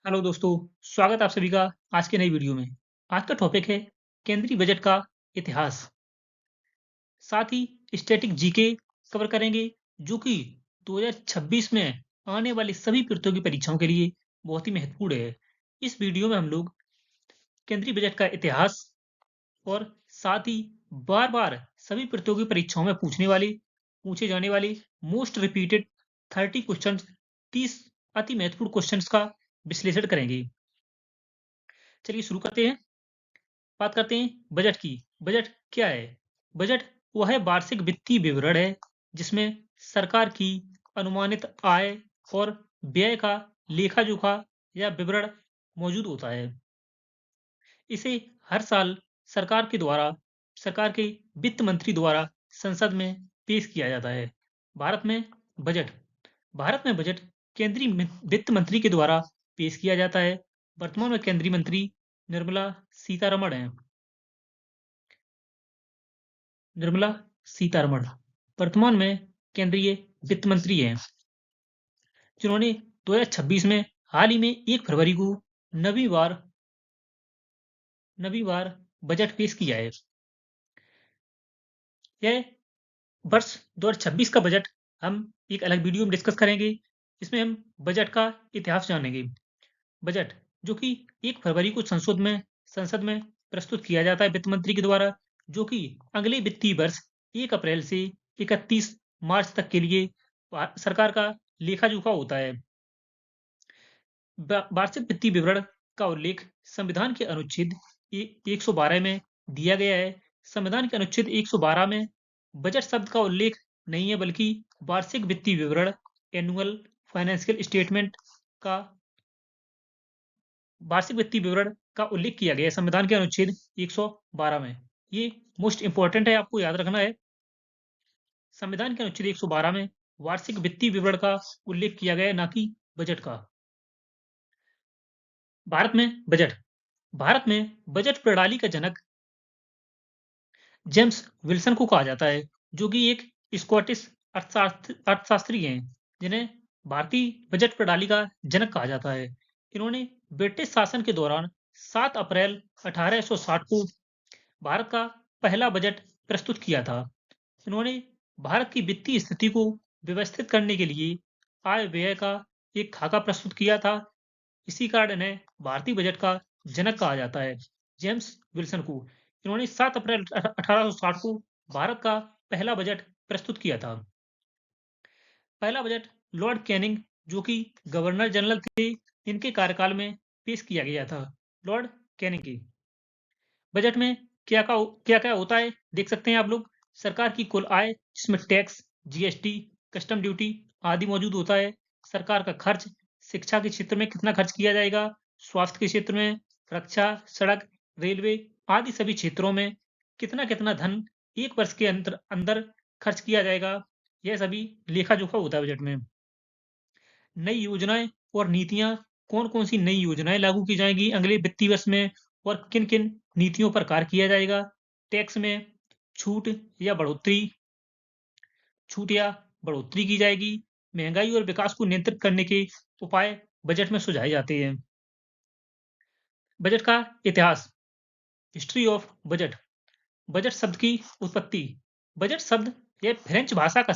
Hello दोस्तों, स्वागत है आप सभी का आज के नई वीडियो में। आज का टॉपिक है केंद्रीय बजट का इतिहास। साथ ही स्टैटिक जीके कवर करेंगे जो कि 2026 में आने वाली सभी प्रतियोगी परीक्षाओं के लिए बहुत ही महत्वपूर्ण है। इस वीडियो में हम लोग केंद्रीय बजट का इतिहास और साथ ही बार-बार सभी प्रतियोगी परीक्षाओं में पूछे जाने वाले मोस्ट रिपीटेड 30 क्वेश्चंस 30 अति महत्वपूर्ण क्वेश्चंस का विश्लेषण करेंगे। चलिए शुरू करते हैं। बात करते हैं बजट की। बजट क्या है? बजट वह है वार्षिक वित्तीय विवरण है जिसमें सरकार की अनुमानित आय और व्यय का लेखा-जोखा या विवरण मौजूद होता है। इसे हर साल सरकार के वित्त मंत्री द्वारा संसद में पेश किया जाता है। भारत में बजट भारत में बजट वित्त मंत्री के द्वारा पेश किया जाता है। वर्तमान में केंद्रीय मंत्री निर्मला सीतारमण हैं। निर्मला सीतारमण वर्तमान में केंद्रीय वित्त मंत्री हैं, जिन्होंने 2026 में हाल ही में 1 फरवरी को नवीं बार नवीं बार बजट पेश किया है। यह वर्ष 2026 का बजट हम एक अलग वीडियो में डिस्कस करेंगे। इसमें हम बजट का इतिहास जानेंगे। बजट जो कि 1 फरवरी को संसद में प्रस्तुत किया जाता है वित्त मंत्री के द्वारा, जो कि अगले वित्तीय वर्ष 1 अप्रैल से 31 मार्च तक के लिए सरकार का लेखा-जोखा होता है। वार्षिक वित्तीय विवरण का उल्लेख संविधान के अनुच्छेद 112 में दिया गया है। संविधान के अनुच्छेद 112 में बजट शब्द का उल्लेख नहीं है, बल्कि वार्षिक वित्तीय विवरण एनुअल फाइनेंशियल स्टेटमेंट का वार्षिक वित्तीय विवरण का उल्लेख किया गया है संविधान के अनुच्छेद 112 में। ये मोस्ट इंपोर्टेंट है, आपको याद रखना है। संविधान के अनुच्छेद 112 में वार्षिक वित्तीय विवरण का उल्लेख किया गया है, ना कि बजट का। भारत में बजट भारत में बजट प्रणाली का जनक जेम्स विल्सन को कहा जाता है, जो कि एक स्कॉटिश अर्थशास्त्री हैं, जिन्हें भारतीय बजट प्रणाली का जनक कहा जाता है। इन्होंने ब्रिटिश शासन के दौरान 7 अप्रैल 1860 को भारत का पहला बजट प्रस्तुत किया था। इन्होंने भारत की वित्तीय स्थिति को व्यवस्थित करने के लिए आय-व्यय का एक खाका प्रस्तुत किया था। इसी कारण इन्हें भारतीय बजट का जनक कहा जाता है, जेम्स विल्सन को। इन्होंने 7 अप्रैल 1860 को भारत का पहला बजट प्रस्तुत किया था। पहला बजट लॉर्ड कैनिंग, जो कि गवर्नर जनरल थे, इनके कार्यकाल में पेश किया गया था। लॉर्ड कैनिंग के बजट में क्या-क्या होता है, देख सकते हैं आप लोग। सरकार की कुल आय, जिसमें टैक्स, जीएसटी, कस्टम ड्यूटी आदि मौजूद होता है। सरकार का खर्च, शिक्षा के क्षेत्र में कितना खर्च किया जाएगा, स्वास्थ्य के क्षेत्र में, रक्षा, सड़क, रेलवे आदि सभी क्षेत्रों में कितना-कितना धन 1 वर्ष के अंतर अंदर खर्च किया जाएगा, यह सभी लेखा-जोखा होता है बजट में। नई योजनाएँ और नीतियाँ, कौन-कौन सी नई योजनाएँ लागू की जाएँगी अगले वित्तीय वर्ष में और किन-किन नीतियों पर कार्य किया जाएगा। टैक्स में छूट या बढ़ोतरी छूट या बढ़ोतरी की जाएगी। महँगाई और विकास को नियंत्रित करने के उपाय बजट में सुझाए जाते हैं। बजट का इतिहास, हिस्ट्री ऑफ बजट। बजट शब्द की उत्पत्ति। बजट शब्द यह फ्रेंच भाषा का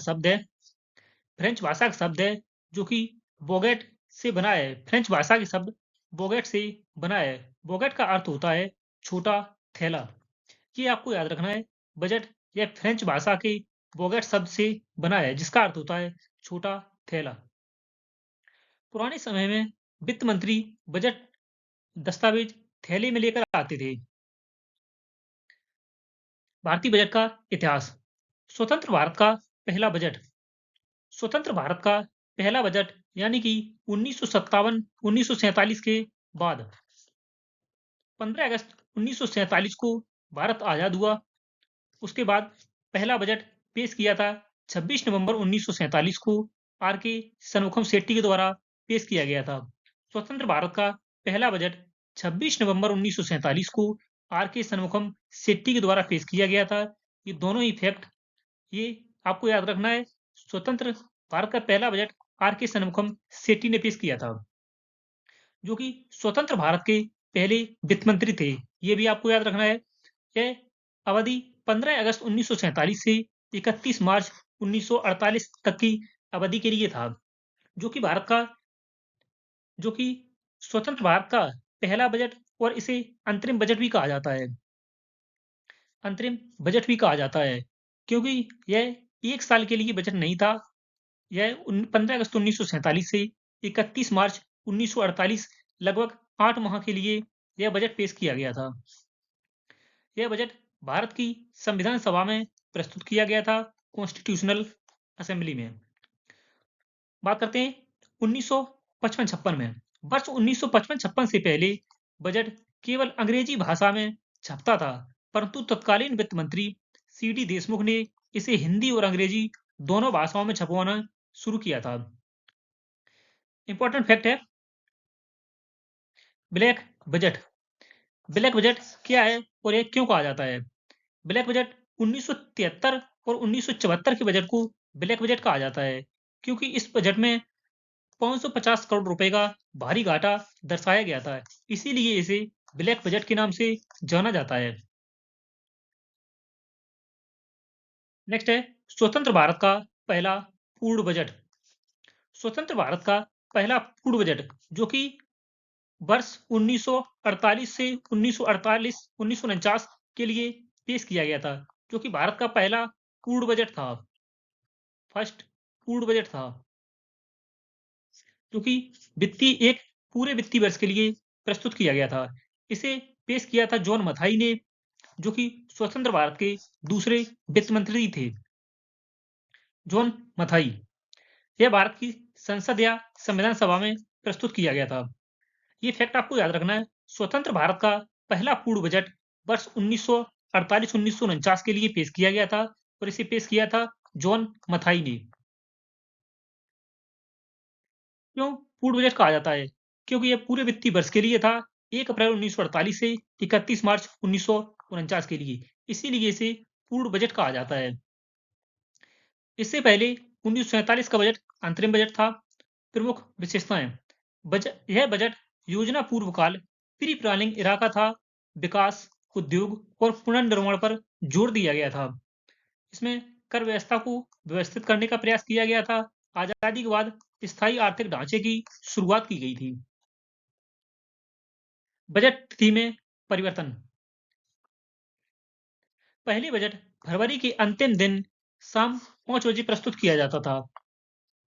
शब्द है, जो कि बोगेट से बना है। फ्रेंच भाषा के शब्द बोगेट से बना है। बोगेट का अर्थ होता है छोटा थैला। ये आपको याद रखना है। बजट यह फ्रेंच भाषा के बोगेट शब्द से बना है, जिसका अर्थ होता है छोटा थैला। पुराने समय में वित्त मंत्री बजट दस्तावेज थैले में लेकर आते थे। भारतीय बजट का इतिहास। स्वतंत्र भारत का पहला बजट। स्वतंत्र भारत का पहला बजट यानी कि 1947 के बाद 15 अगस्त 1947 को भारत आजाद हुआ। उसके बाद पहला बजट पेश किया था 26 नवंबर 1947 को आर के शनमुखम शेट्टी के द्वारा पेश किया गया था। स्वतंत्र भारत का पहला बजट 26 नवंबर 1947 को आर के शनमुखम शेट्टी के द्वारा पेश किया गया था। ये दोनों ही फैक्ट ये आपको याद रखना है। स्वतंत्र भारत का पहला बजट आर के शनमुखम शेट्टी ने पेश किया था। जो कि स्वतंत्र भारत के पहले वित्त मंत्री थे। ये भी आपको याद रखना है। यह अवधि 15 अगस्त 1947 से 31 मार्च 1948 तक की अवधि के लिए था, जो कि भारत का जो कि स्वतंत्र भारत का पहला बजट और इसे अंतरिम बजट भी कहा जाता है। अंतरिम बजट भी कहा जाता है, क्योंकि यह 1 साल के लिए बजट नहीं था। यह 15 अगस्त 1947 से 31 मार्च 1948 लगभग 8 माह के लिए यह बजट पेश किया गया था। यह बजट भारत की संविधान सभा में प्रस्तुत किया गया था, कॉन्स्टिट्यूशनल असेंबली में। बात करते हैं 1955-56 में। वर्ष 1955-56 से पहले बजट केवल अंग्रेजी भाषा में छपता था, परंतु तत्कालीन वित्त मंत्री सी.डी. देशमुख ने इसे हिंदी और अंग्रेजी दोनों भाषाओं में छपवाना शुरू किया था। इंपॉर्टेंट फैक्ट है, ब्लैक बजट। ब्लैक बजट क्या है और ये क्यों कहा जाता है? ब्लैक बजट 1973 और 1974 के बजट को ब्लैक बजट कहा जाता है, क्योंकि इस बजट में 550 करोड़ रुपए का भारी घाटा दर्शाया गया था। इसीलिए इसे ब्लैक बजट के नाम से जाना जाता है। नेक्स्ट है स्वतंत्र भारत का पहला पूर्ण बजट। स्वतंत्र भारत का पहला पूर्ण बजट, जो कि वर्ष 1948 से 1949 के लिए पेश किया गया था, जो कि भारत का पहला पूर्ण बजट था। फर्स्ट पूर्ण बजट था, जो कि एक पूरे वित्तीय वर्ष के लिए प्रस्तुत किया गया था। इसे पेश किया था जॉन मथाई ने, जो कि स्वतंत्र भारत के दूसरे वित्त मंत्री थे। जॉन मथाई। यह भारत की संसद या संविधान सभा में प्रस्तुत किया गया था। ये फैक्ट आपको याद रखना है। स्वतंत्र भारत का पहला पूर्ण बजट वर्ष 1948-1949 के लिए पेश किया गया था और इसे पेश किया था जॉन मथाई ने। क्यों पूर्ण बजट कहा जाता है? क्योंकि यह पूरे वित्तीय वर्ष के लिए था, 1 अप्रैल 1948 से 31 मार्च 1949 के लिए। इसीलिए इसे पूर्ण बजट कहा जाता है। इससे पहले 1947 का बजट अंतरिम बजट था। प्रमुख विशेषताएं। यह बजट योजना पूर्व काल प्री प्लानिंग इरा का था। विकास, उद्योग और पुनर्निर्माण पर जोर दिया गया था। इसमें कर व्यवस्था को व्यवस्थित करने का प्रयास किया गया था। आजादी के बाद स्थायी आर्थिक ढांचे की शुरुआत की गई थी। बजट तिथि में परिवर्तन। पहले बजट फरवरी के अंतिम दिन शाम 5 बजे प्रस्तुत किया जाता था,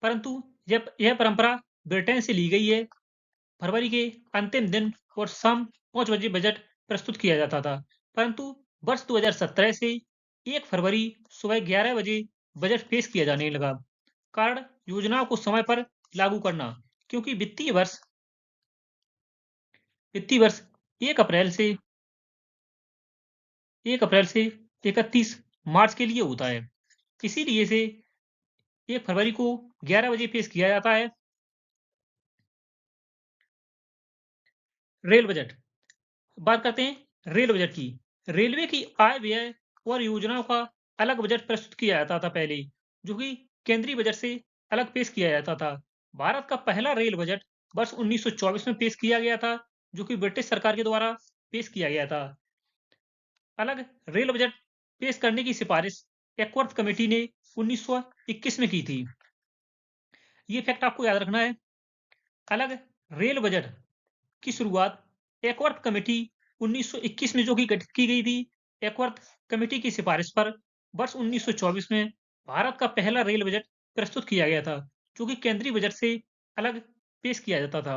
परंतु यह परंपरा ब्रिटेन से ली गई है। फरवरी के अंतिम दिन और शाम 5 बजे बजट प्रस्तुत किया जाता था, परंतु वर्ष 2017 से 1 फरवरी सुबह 11 बजे बजट पेश किया जाने लगा। कारण योजनाओं को समय पर लागू करना, क्योंकि वित्तीय वर्ष 1 अप्रैल से 31 मार्च के लिए होता है। इसीलिए इसे 1 फरवरी को 11 बजे पेश किया जाता है। Rail budget. बात करते हैं रेल बजट की। रेलवे की आय व्यय और योजनाओं का अलग बजट प्रस्तुत किया जाता था पहले, जो कि केंद्रीय बजट से अलग पेश किया जाता था। भारत का पहला रेल बजट वर्ष 1924 में पेश किया गया था, जो कि ब्रिटिश सरकार के द्वारा पेश किया गया था। अलग रेल बजट पेश करने की सिफारिश एकवर्थ कमेटी ने 1921 में की थी। ये फैक्ट आपको याद रखना है। अलग रेल बजट की शुरुआत एकवर्थ कमेटी 1921 में जो कि गठित की गई थी। एकवर्थ कमेटी की सिफारिश पर वर्ष 1924 में भारत का पहला रेल बजट प्रस्तुत किया गया था, जो कि केंद्रीय बजट से अलग पेश किया जाता था।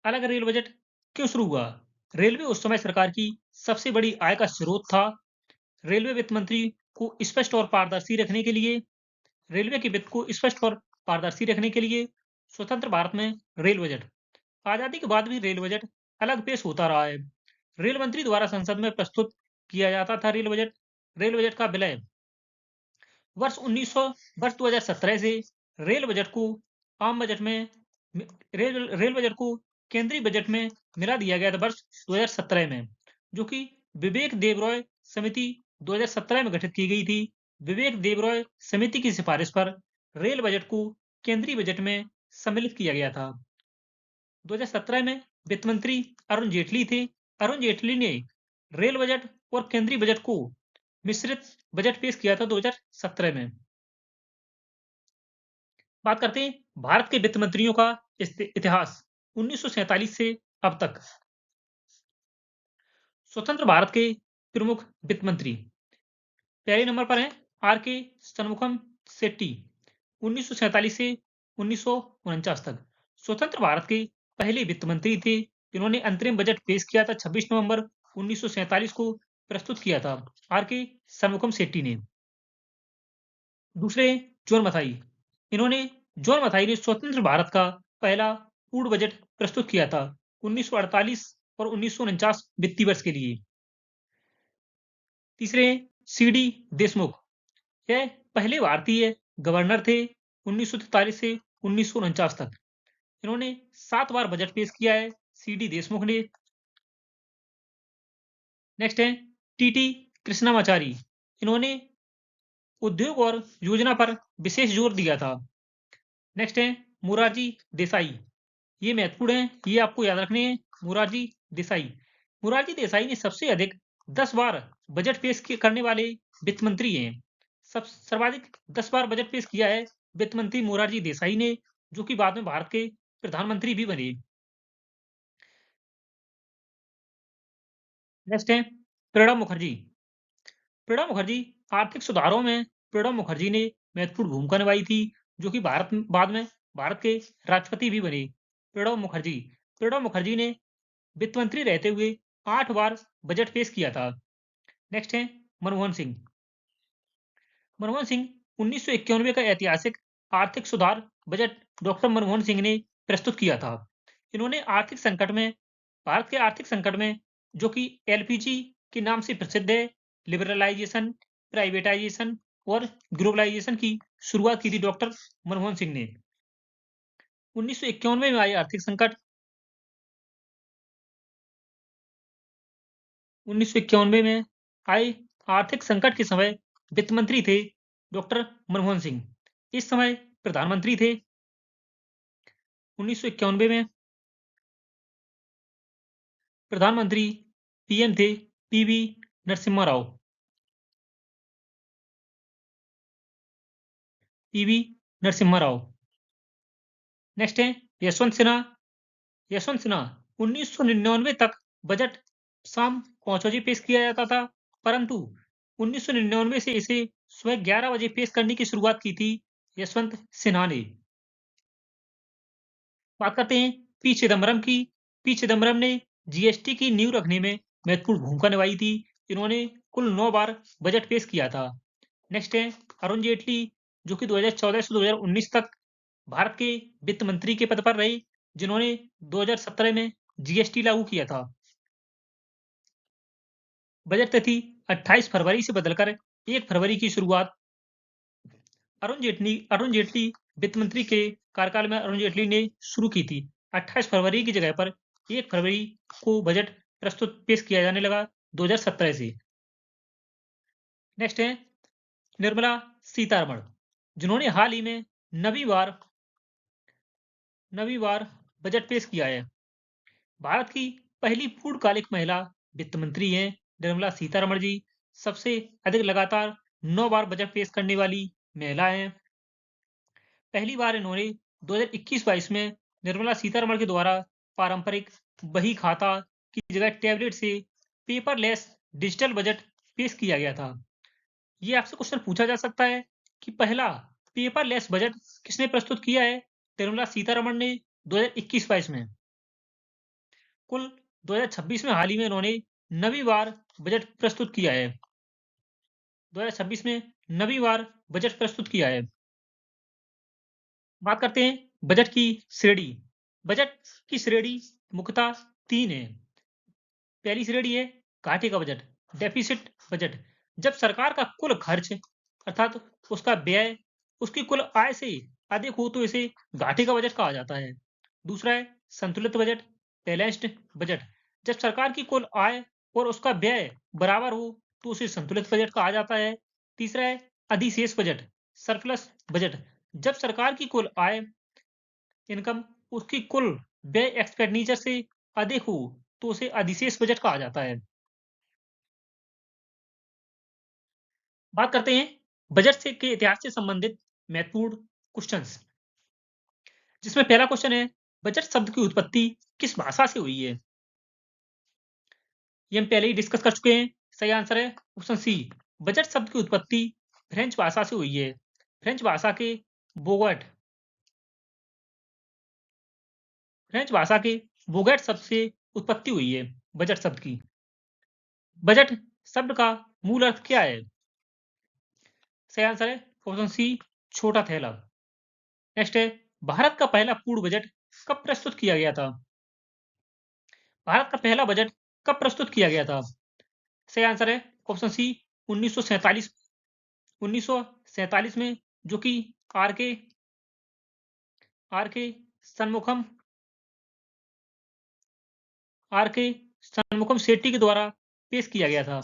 अलग रेल बजट क्यों शुरू हुआ? रेलवे उस समय सरकार की सबसे बड़ी आय का स्रोत था। रेलवे वित्त मंत्री को स्पष्ट और पारदर्शी रखने के लिए रेलवे के वित्त को स्पष्ट और पारदर्शी रखने के लिए स्वतंत्र भारत में रेल बजट। आजादी के बाद भी रेल बजट अलग पेश होता रहा है। रेल मंत्री द्वारा संसद में प्रस्तुत किया जाता था रेल बजट। रेल बजट का विलय वर्ष 2017 से रेल बजट को आम बजट में रेल बजट को केंद्रीय बजट में मिला दिया गया था वर्ष 2017 में, जो कि विवेक देबरॉय समिति 2017 में गठित की गई थी। विवेक देबरॉय समिति की सिफारिश पर रेल बजट को केंद्रीय बजट में सम्मिलित किया गया था। 2017 में वित्त मंत्री अरुण जेटली थे। अरुण जेटली ने रेल बजट और केंद्रीय बजट को मिश्रित बजट पेश किया था 2017 में। बात करते हैं भारत के वित्त मंत्रियों का इतिहास 1947 से अब तक। स्वतंत्र भारत के प्रमुख वित्त मंत्री पहले नंबर पर हैं आर के शनमुखम शेट्टी 1947 से 1949 तक स्वतंत्र भारत के पहले वित्त मंत्री थे। इन्होंने अंतरिम बजट पेश किया था 26 नवंबर 1947 को प्रस्तुत किया था आर के शनमुखम शेट्टी ने। दूसरे जॉन मथाई। इन्होंने जॉन मथाई ने स्वतंत्र भारत का पहला पूर्ण बजट प्रस्तुत किया था 1948 और 1949 वित्तीय वर्ष के लिए। तीसरे सी डी देशमुख। यह पहले भारतीय गवर्नर थे 1943 से 1949 तक। इन्होंने 7 बार बजट पेश किया है सी डी देशमुख ने। नेक्स्ट है टी टी कृष्णामाचारी। इन्होंने उद्योग और योजना पर विशेष जोर दिया था। नेक्स्ट है मोरारजी देसाई। ये महत्वपूर्ण है, ये आपको याद रखने हैं। मोरारजी देसाई। मोरारजी देसाई ने सबसे अधिक 10 बार बजट पेश करने वाले वित्त मंत्री हैं। सब सर्वाधिक 10 बार बजट पेश किया है वित्त मंत्री मोरारजी देसाई ने, जो कि बाद में भारत के प्रधानमंत्री भी बने। नेक्स्ट है प्रणब मुखर्जी। प्रणब मुखर्जी आर्थिक सुधारों में प्रणब मुखर्जी ने महत्वपूर्ण भूमिका निभाई थी, जो कि बाद में भारत के राष्ट्रपति भी बने। प्रणब मुखर्जी ने वित्त मंत्री रहते हुए 8 बार बजट पेश किया था। नेक्स्ट है मनमोहन सिंह। मनमोहन सिंह 1991 का ऐतिहासिक आर्थिक सुधार बजट डॉक्टर मनमोहन सिंह ने प्रस्तुत किया था। इन्होंने आर्थिक संकट में भारत के आर्थिक संकट में, जो कि एलपीजी के नाम से प्रसिद्ध है, लिबरलाइजेशन, प्राइवेटाइजेशन और ग्लोबलाइजेशन की शुरुआत की थी डॉक्टर मनमोहन सिंह ने। 1991 में आए आर्थिक संकट 1991 में आए आर्थिक संकट के समय वित्त मंत्री थे डॉक्टर मनमोहन सिंह। इस समय प्रधानमंत्री थे। 1991 में प्रधानमंत्री पीएम थे PV Narasimha Rao. PV Narasimha Rao. Next है यशवंत सिन्हा। यशवंत सिन्हा 1999 तक बजट शाम 5 बजे पेश किया जाता था, परंतु 1999 से इसे सुबह 11 बजे पेश करने की शुरुआत की थी यशवंत सिन्हा ने। बात करते हैं पी चिदम्बरम की। पी चिदम्बरम ने जीएसटी की नींव रखने में महत्वपूर्ण भूमिका निभाई थी। इन्होंने कुल 9 बार बजट पेश किया था। नेक्स्ट है अरुण जेटली, जो कि 2014 से 2019 तक भारत के वित्त मंत्री के पद पर रहे, जिन्होंने 2017 में जीएसटी लागू किया था। बजट तिथि 28 फरवरी से बदलकर 1 फरवरी की शुरुआत अरुण जेटली वित्त मंत्री के कार्यकाल में अरुण जेटली ने शुरू की थी। 28 फरवरी की जगह पर 1 फरवरी को बजट प्रस्तुत पेश किया जाने लगा 2017 से। नेक्स्ट है निर्मला सीतारमण, जिन्होंने हाल ही में नवीं बार बजट पेश किया है। भारत की पहली पूर्णकालिक महिला वित्त मंत्री हैं निर्मला सीतारमण जी। सबसे अधिक लगातार 9 बार बजट पेश करने वाली महिला हैं। पहली बार इन्होंने 2021-22 में निर्मला सीतारमण के द्वारा पारंपरिक बही खाता की जगह टैबलेट से पेपरलेस डिजिटल बजट पेश किया गया था। ये आपसे क्वेश्चन पूछा जा सकता है कि पहला पेपरलेस बजट किसने प्रस्तुत किया है? निर्मला सीतारमण ने 2021-22 में। कुल 2026 में हाल ही में इन्होंने नवीं बार बजट प्रस्तुत किया है। 2026 में नवीं बार बजट प्रस्तुत किया है। बात करते हैं बजट की श्रेणी। बजट की श्रेणी मुख्यतः 3 है। पहली श्रेणी है घाटे का बजट, डेफिसिट बजट। जब सरकार का कुल खर्च अर्थात उसका व्यय उसकी कुल आय से अधिक हो तो इसे घाटे का बजट कहा जाता है। दूसरा है संतुलित बजट, बैलेंस्ड बजट। जब सरकार की कुल आय और उसका व्यय बराबर हो तो उसे संतुलित बजट कहा जाता है। तीसरा है अधिशेष बजट, सरप्लस बजट। जब सरकार की कुल आय इनकम उसकी कुल व्यय एक्सपेंडिचर से अधिक हो तो उसे अधिशेष बजट कहा जाता है। बात करते हैं बजट से के इतिहास से संबंधित महत्वपूर्ण क्वेश्चंस, जिसमें पहला क्वेश्चन है बजट शब्द की उत्पत्ति किस भाषा से हुई है? ये हम पहले ही डिस्कस कर चुके हैं। सही आंसर है ऑप्शन सी। बजट शब्द की उत्पत्ति फ्रेंच भाषा से हुई है। फ्रेंच भाषा के बोगट फ्रेंच भाषा के बोगट शब्द से उत्पत्ति हुई है बजट शब्द की। बजट शब्द का मूल अर्थ क्या है? सही आंसर है ऑप्शन सी, छोटा थैला। नेक्स्ट है भारत का पहला पूर्ण बजट कब प्रस्तुत किया गया था? भारत का पहला बजट कब प्रस्तुत किया गया था? सही आंसर है ऑप्शन सी, 1947। 1947 में, जो कि आर के आर के सन्मुखम आर के सन्मुखम शेट्टी के द्वारा पेश किया गया था।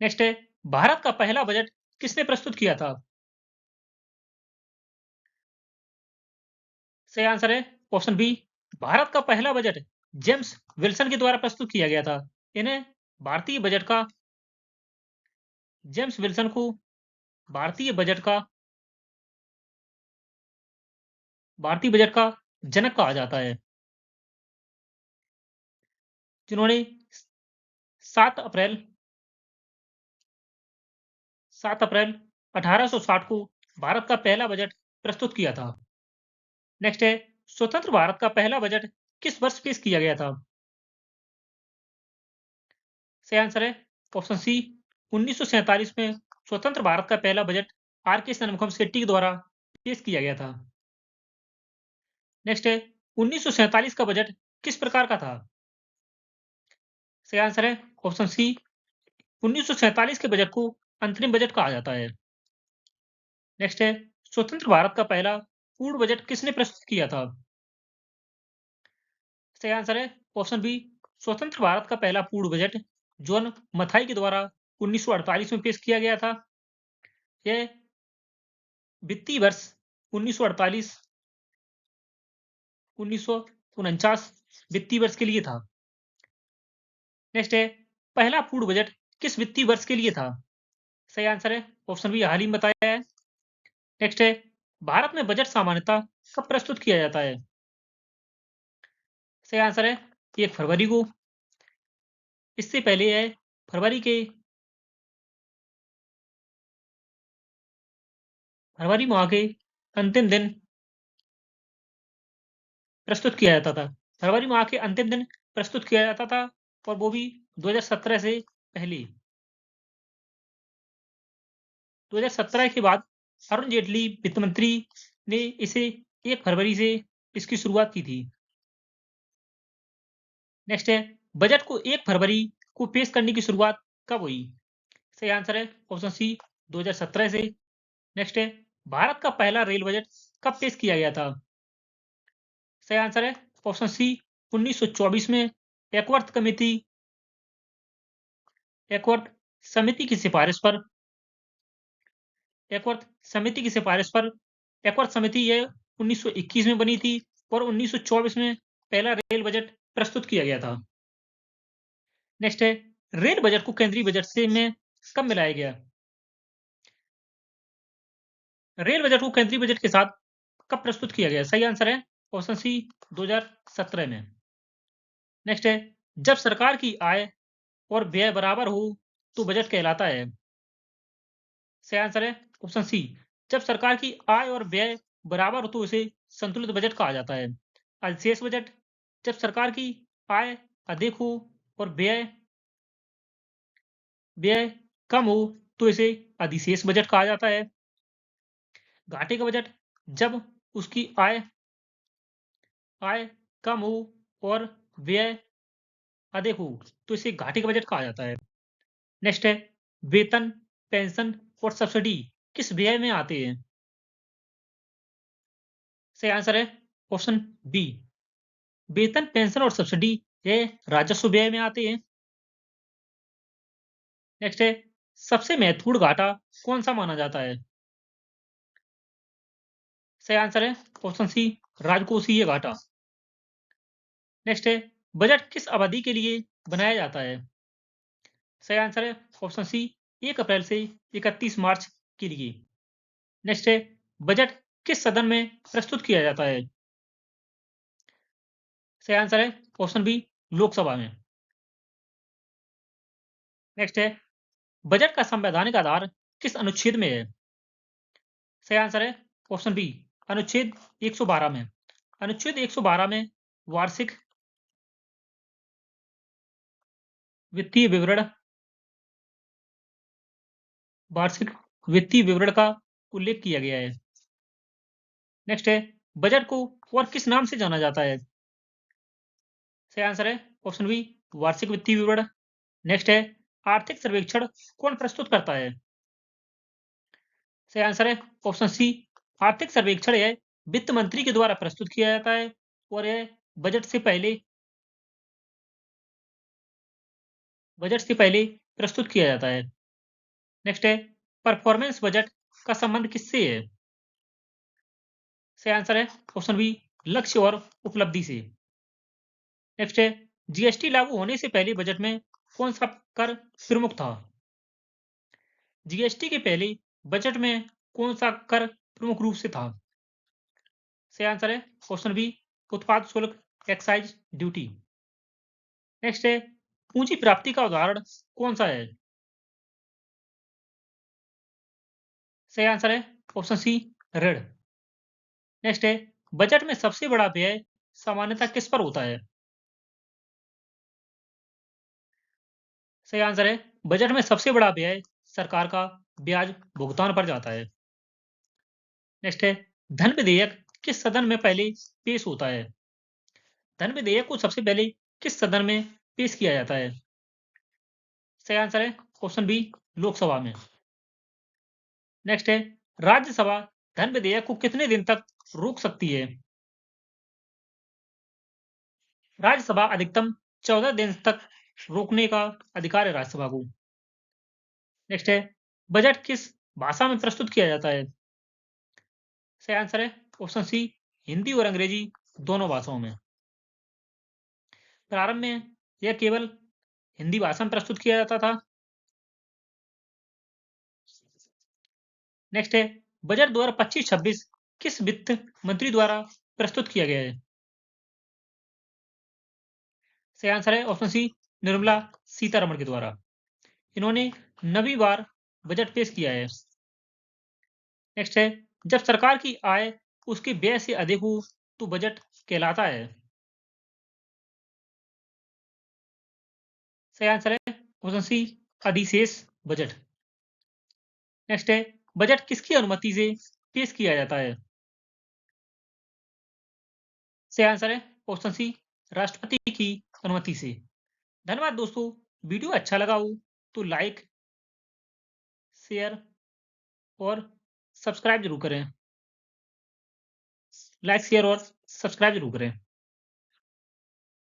नेक्स्ट है भारत का पहला बजट किसने प्रस्तुत किया था? सही आंसर है ऑप्शन बी, भारत का पहला बजट जेम्स विल्सन के द्वारा प्रस्तुत किया गया था। इन्हें भारतीय बजट का जेम्स विल्सन को भारतीय बजट का जनक कहा जाता है, जिन्होंने 7 अप्रैल 7 अप्रैल 1860 को भारत का पहला बजट प्रस्तुत किया था। नेक्स्ट है स्वतंत्र भारत का पहला बजट किस वर्ष पेश किया गया था? सही आंसर है ऑप्शन सी, 1947 में स्वतंत्र भारत का पहला बजट आर के शनमुखम शेट्टी के द्वारा पेश किया गया था। नेक्स्ट है 1947 का बजट किस प्रकार का था? सही आंसर है ऑप्शन सी, 1947 के बजट को अंतरिम बजट कहा जाता है। नेक्स्ट है स्वतंत्र भारत का पहला पूर्ण बजट किसने प्रस्तुत किया था? सही आंसर है ऑप्शन बी, स्वतंत्र भारत का पहला पूर्ण बजट जॉन मथाई के द्वारा 1948 में पेश किया गया था। यह वित्तीय वर्ष 1948 1949 वित्तीय वर्ष के लिए था। नेक्स्ट है पहला पूर्ण बजट किस वित्तीय वर्ष के लिए था? सही आंसर है ऑप्शन बी, हाल ही में बताया है। नेक्स्ट है भारत में बजट सामान्यतः कब प्रस्तुत किया जाता है? सही आंसर है 1 फरवरी को। इससे पहले है फरवरी माह के अंतिम दिन प्रस्तुत किया जाता था। फरवरी माह के अंतिम दिन प्रस्तुत किया जाता था, और वो भी 2017 से पहले। 2017 के बाद अरुण जेटली वित्त मंत्री ने इसे 1 फरवरी से इसकी शुरुआत की थी। नेक्स्ट है बजट को 1 फरवरी को पेश करने की शुरुआत कब हुई? सही आंसर है ऑप्शन सी, 2017 से। नेक्स्ट है भारत का पहला रेल बजट कब पेश किया गया था? सही आंसर है ऑप्शन सी, 1924 में एकवर्थ कमेटी एकवर्थ समिति की सिफारिश पर एकवर्थ समिति की सिफारिश पर एकवर्थ समिति यह 1921 में बनी थी, और 1924 में पहला रेल बजट प्रस्तुत किया गया था। नेक्स्ट है रेल बजट को केंद्रीय बजट से में कब मिलाया गया? रेल बजट को केंद्रीय बजट के साथ कब प्रस्तुत किया गया? सही आंसर है ऑप्शन सी, 2017 में। नेक्स्ट है जब सरकार की आय और व्यय बराबर हो तो बजट कहलाता है। सही आंसर है ऑप्शन सी, जब सरकार की आय और व्यय बराबर हो तो उसे संतुलित बजट कहा जाता है। अधिशेष बजट, जब सरकार की आय अधिक हो और व्यय व्यय कम हो तो इसे अधिशेष बजट कहा जाता है। घाटे का बजट, जब उसकी आय कम हो और व्यय अधिक हो तो इसे घाटे का बजट कहा जाता है। नेक्स्ट है वेतन, पेंशन और सब्सिडी किस व्यय में आते हैं? सही आंसर है ऑप्शन बी, वेतन, पेंशन और सब्सिडी ये राजस्व व्यय में आते हैं। नेक्स्ट है सबसे महत्वपूर्ण घाटा कौन सा माना जाता है? सही आंसर है ऑप्शन सी राजकोषीय घाटा। नेक्स्ट है बजट किस अवधि के लिए बनाया जाता है? सही आंसर है ऑप्शन सी 1 अप्रैल से 31 मार्च के लिए। नेक्स्ट है बजट किस सदन में प्रस्तुत किया जाता है? सही आंसर है ऑप्शन बी लोकसभा में। नेक्स्ट है बजट का संवैधानिक आधार किस अनुच्छेद में है? सही आंसर है ऑप्शन बी अनुच्छेद 112 में। अनुच्छेद 112 में वार्षिक वित्तीय विवरण वार्षिक वित्तीय विवरण का उल्लेख किया गया है। नेक्स्ट है बजट को और किस नाम से जाना जाता है? सही आंसर है ऑप्शन बी वार्षिक वित्तीय विवरण। नेक्स्ट है आर्थिक सर्वेक्षण कौन प्रस्तुत करता है? सही आंसर है ऑप्शन सी आर्थिक सर्वेक्षण यह वित्त मंत्री के द्वारा प्रस्तुत किया जाता है और यह बजट से पहले बजट से पहले प्रस्तुत किया जाता है। नेक्स्ट है परफॉर्मेंस बजट का संबंध किससे है? सही आंसर है ऑप्शन बी लक्ष्य और उपलब्धि से। नेक्स्ट है जीएसटी लागू होने से पहले बजट में कौन सा कर प्रमुख था? जीएसटी के पहले बजट में कौन सा कर प्रमुख रूप से था? सही आंसर है ऑप्शन बी उत्पाद शुल्क एक्साइज ड्यूटी। नेक्स्ट है पूंजी प्राप्ति का उदाहरण कौन सा है? सही आंसर है ऑप्शन सी ऋण। नेक्स्ट है बजट में सबसे बड़ा व्यय सामान्यतः किस पर होता है? सही आंसर है बजट में सबसे बड़ा व्यय सरकार का ब्याज भुगतान पर जाता है। नेक्स्ट है धन विधेयक किस सदन में पहले पेश होता है? धन विधेयक को सबसे पहले किस सदन में पेश किया जाता है? सही आंसर है ऑप्शन बी लोकसभा में। नेक्स्ट है राज्यसभा धन विधेयक को कितने दिन तक रोक सकती है? राज्यसभा अधिकतम 14 दिन तक रोकने का अधिकार है राज्यसभा को। नेक्स्ट है बजट किस भाषा में प्रस्तुत किया जाता है? सही आंसर है ऑप्शन सी हिंदी और अंग्रेजी दोनों भाषाओं में। प्रारंभ में यह केवल हिंदी भाषा में प्रस्तुत किया जाता था। नेक्स्ट है बजट 2025-26 किस वित्त मंत्री द्वारा प्रस्तुत किया गया है? सही आंसर है ऑप्शन सी निर्मला सीतारमण के द्वारा। इन्होंने नवीं बार बजट पेश किया है। नेक्स्ट है जब सरकार की आय उसके व्यय से अधिक हो तो बजट कहलाता है। सही आंसर है ऑप्शन सी अधिशेष बजट। नेक्स्ट है बजट किसकी अनुमति से पेश किया जाता है? सही आंसर है ऑप्शन सी राष्ट्रपति की अनुमति से। धन्यवाद दोस्तों। वीडियो अच्छा लगा हो तो लाइक शेयर और सब्सक्राइब जरूर करें। लाइक शेयर और सब्सक्राइब जरूर करें।